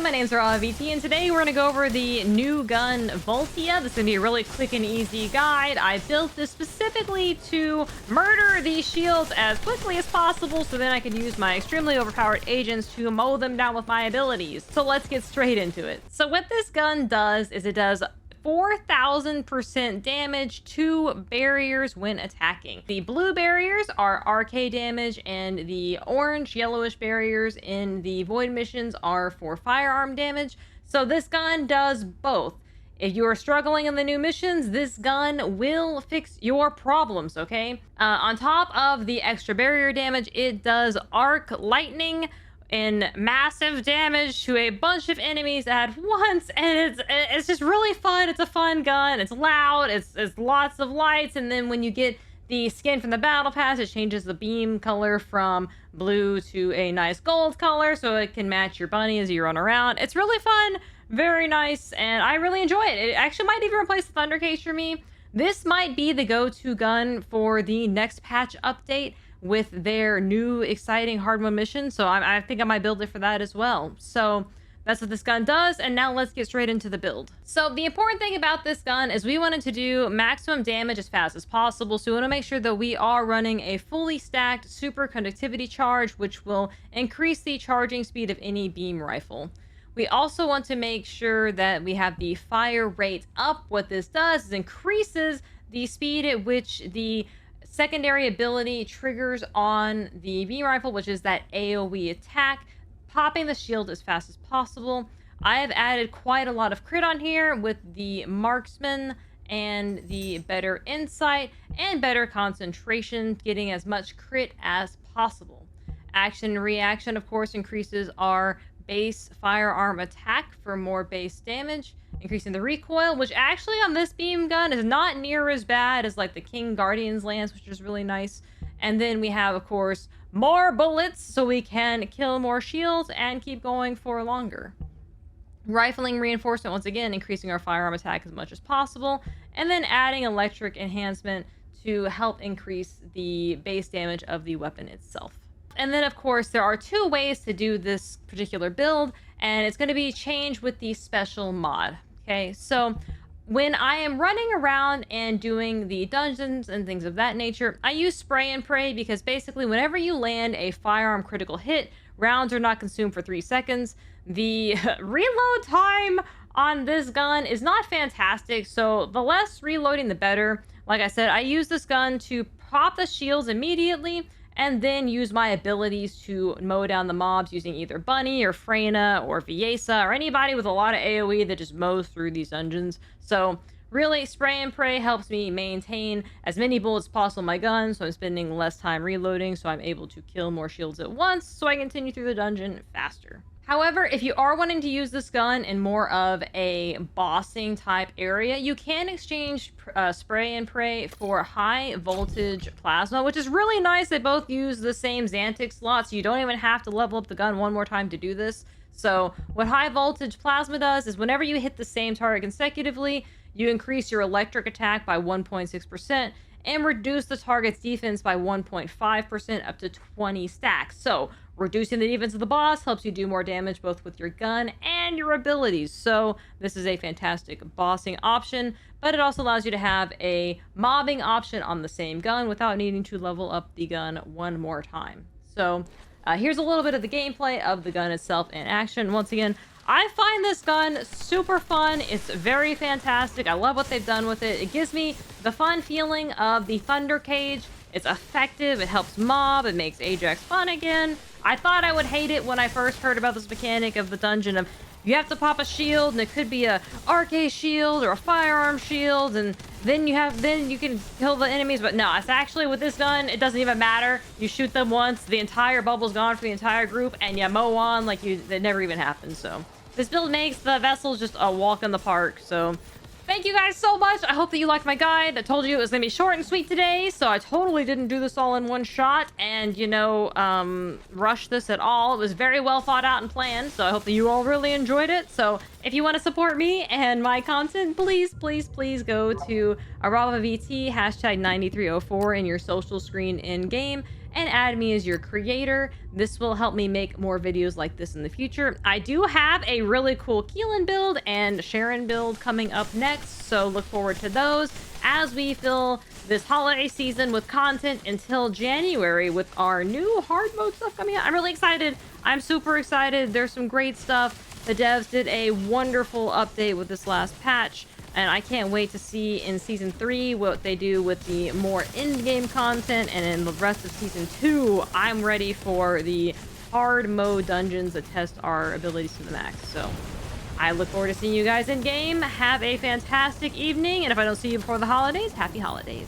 everyone, my name's VT, and today we're going to go over the new gun, Voltia. This is going to be a really quick and easy guide. I built this specifically to murder these shields as quickly as possible, so then I can use my extremely overpowered agents to mow them down with my abilities. So let's get straight into it. So what this gun does is it does 4,000% damage to barriers when attacking. The blue barriers are RK damage, and the orange yellowish barriers in the void missions are for firearm damage. So this gun does both. If you are struggling in the new missions, this gun will fix your problems, okay? On top of the extra barrier damage, it does arc lightning and massive damage to a bunch of enemies at once, and it's just really fun. It's a fun gun. It's loud. It's lots of lights, and then when you get the skin from the battle pass, it changes the beam color from blue to a nice gold color, so it can match your bunny as you run around. It's really fun, very nice, and I really enjoy it. It actually might even replace the Thunder Cage for me. This might be the go-to gun for the next patch update with their new exciting hard mode mission, so I think I might build it for that as well. So that's what this gun does, and now let's get straight into the build. So the important thing about this gun is we wanted to do maximum damage as fast as possible, so we want to make sure that we are running a fully stacked super conductivity charge, which will increase the charging speed of any beam rifle. We also want to make sure that we have the fire rate up. What this does is increases the speed at which the secondary ability triggers on the beam rifle, which is that AoE attack, popping the shield as fast as possible. I have added quite a lot of crit on here with the marksman and the better insight and better concentration, getting as much crit as possible. Action and reaction, of course, increases our base firearm attack for more base damage, increasing the recoil, which actually on this beam gun is not near as bad as like the King Guardian's lance, which is really nice. And then we have, of course, more bullets, so we can kill more shields and keep going for longer. Rifling reinforcement, once again, increasing our firearm attack as much as possible, and then adding electric enhancement to help increase the base damage of the weapon itself. And then, of course, there are two ways to do this particular build, and it's going to be changed with the special mod. Okay, so when I am running around and doing the dungeons and things of that nature, I use spray and pray because basically whenever you land a firearm critical hit, rounds are not consumed for 3 seconds. The reload time on this gun is not fantastic, so the less reloading, the better. Like I said, I use this gun to pop the shields immediately, and then use my abilities to mow down the mobs using either Bunny or Freyna or Viesa or anybody with a lot of AoE that just mows through these dungeons. So really, spray and pray helps me maintain as many bullets as possible in my gun, so I'm spending less time reloading, so I'm able to kill more shields at once, so I continue through the dungeon faster. However, if you are wanting to use this gun in more of a bossing type area, you can exchange spray and pray for high voltage plasma, which is really nice. They both use the same Xantix slot, so you don't even have to level up the gun one more time to do this. So what high voltage plasma does is whenever you hit the same target consecutively, you increase your electric attack by 1.6% and reduce the target's defense by 1.5% up to 20 stacks. So reducing the defense of the boss helps you do more damage both with your gun and your abilities. So this is a fantastic bossing option, but it also allows you to have a mobbing option on the same gun without needing to level up the gun one more time. So here's a little bit of the gameplay of the gun itself in action. Once again, I find this gun super fun. It's very fantastic. I love what they've done with it. It gives me the fun feeling of the Thunder Cage. It's effective. It helps mob. It makes Ajax fun again. I thought I would hate it when I first heard about this mechanic of the dungeon of you have to pop a shield, and it could be a RK shield or a firearm shield, and then you can kill the enemies. But no, it's actually with this gun, it doesn't even matter. You shoot them once, the entire bubble's gone for the entire group, and you mow on like it never even happened. So this build makes the vessels just a walk in the park. So thank you guys so much. I hope that you liked my guide. I told you it was gonna be short and sweet today, so I totally didn't do this all in one shot and, you know, rush this at all. It was very well thought out and planned, so I hope that you all really enjoyed it. So if you want to support me and my content, please go to VT #9304 in your social screen in game and add me as your creator. This will help me make more videos like this in the future. I do have a really cool Keelan build and Sharon build coming up next, so look forward to those as we fill this holiday season with content until January with our new hard mode stuff coming out. I'm really excited. I'm super excited. There's some great stuff. The devs did a wonderful update with this last patch, and I can't wait to see in Season 3 what they do with the more in-game content, and in the rest of Season 2, I'm ready for the hard mode dungeons that test our abilities to the max. So I look forward to seeing you guys in game. Have a fantastic evening, and if I don't see you before the holidays, happy holidays.